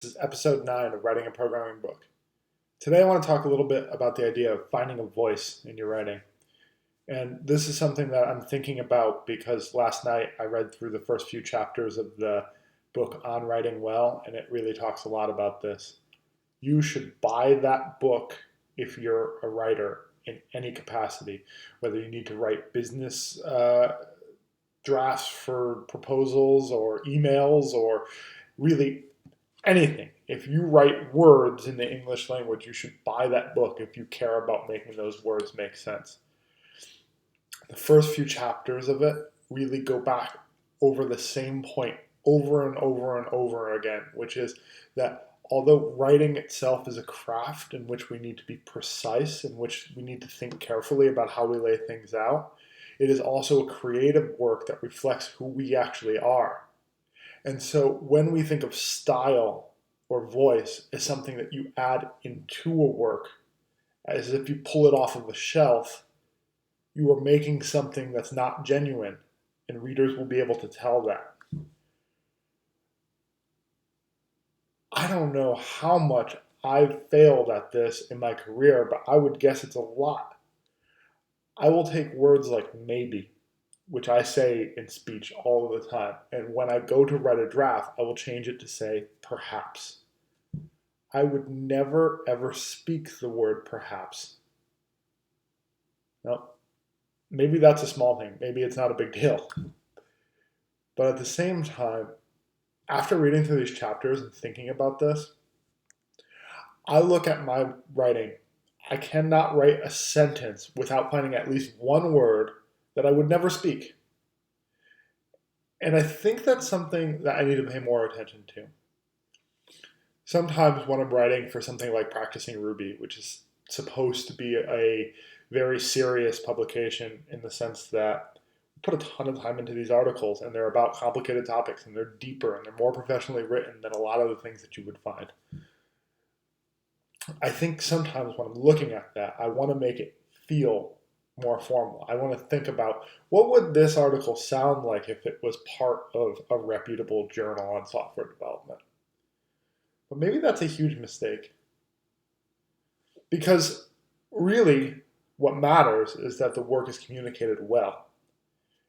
This is episode 9 of Writing a Programming Book. Today I want to talk a little bit about the idea of finding a voice in your writing. And this is something that I'm thinking about because last night I read through the first few chapters of the book On Writing Well, and it really talks a lot about this. You should buy that book if you're a writer in any capacity, whether you need to write business drafts for proposals or emails or really anything. If you write words in the English language, you should buy that book if you care about making those words make sense. The first few chapters of it really go back over the same point over and over and over again, which is that although writing itself is a craft in which we need to be precise, in which we need to think carefully about how we lay things out, it is also a creative work that reflects who we actually are. And so when we think of style or voice as something that you add into a work, as if you pull it off of a shelf, you are making something that's not genuine, and readers will be able to tell that. I don't know how much I've failed at this in my career, but I would guess it's a lot. I will take words like maybe, which I say in speech all of the time, and when I go to write a draft, I will change it to say perhaps. I would never ever speak the word perhaps. Now, maybe that's a small thing. Maybe it's not a big deal. But at the same time, after reading through these chapters and thinking about this, I look at my writing. I cannot write a sentence without finding at least one word that I would never speak. And I think that's something that I need to pay more attention to. Sometimes when I'm writing for something like Practicing Ruby, which is supposed to be a very serious publication in the sense that we put a ton of time into these articles and they're about complicated topics and they're deeper and they're more professionally written than a lot of the things that you would find. I think sometimes when I'm looking at that, I want to make it feel more formal. I want to think about what would this article sound like if it was part of a reputable journal on software development. But maybe that's a huge mistake. Because really, what matters is that the work is communicated well.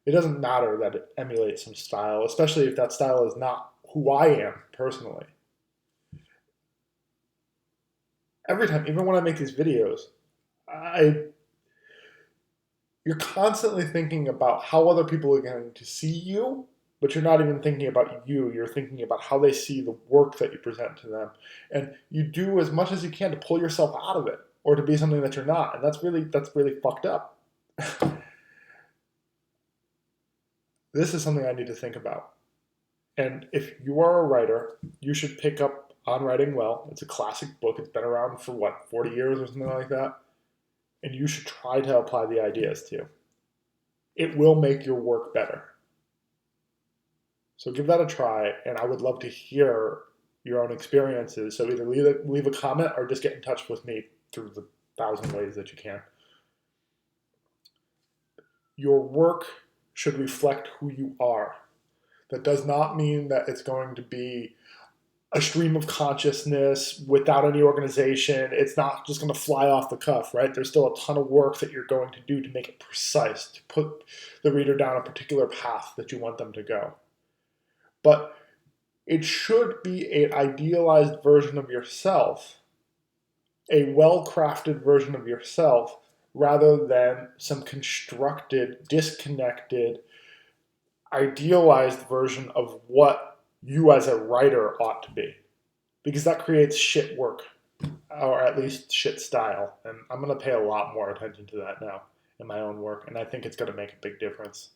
It doesn't matter that it emulates some style, especially if that style is not who I am personally. Every time, even when I make these videos, I you're constantly thinking about how other people are going to see you, but you're not even thinking about you. You're thinking about how they see the work that you present to them. And you do as much as you can to pull yourself out of it or to be something that you're not. And that's really fucked up. This is something I need to think about. And if you are a writer, you should pick up On Writing Well. It's a classic book. It's been around for what, 40 years or something like that? And you should try to apply the ideas to. It will make your work better. So give that a try, and I would love to hear your own experiences. So either leave a comment or just get in touch with me through the thousand ways that you can. Your work should reflect who you are. That does not mean that it's going to be a stream of consciousness without any organization. It's not just going to fly off the cuff, right? There's still a ton of work that you're going to do to make it precise, to put the reader down a particular path that you want them to go. But it should be an idealized version of yourself, a well-crafted version of yourself, rather than some constructed, disconnected, idealized version of what you as a writer ought to be. Because that creates shit work, or at least shit style. And I'm going to pay a lot more attention to that now in my own work, and I think it's going to make a big difference.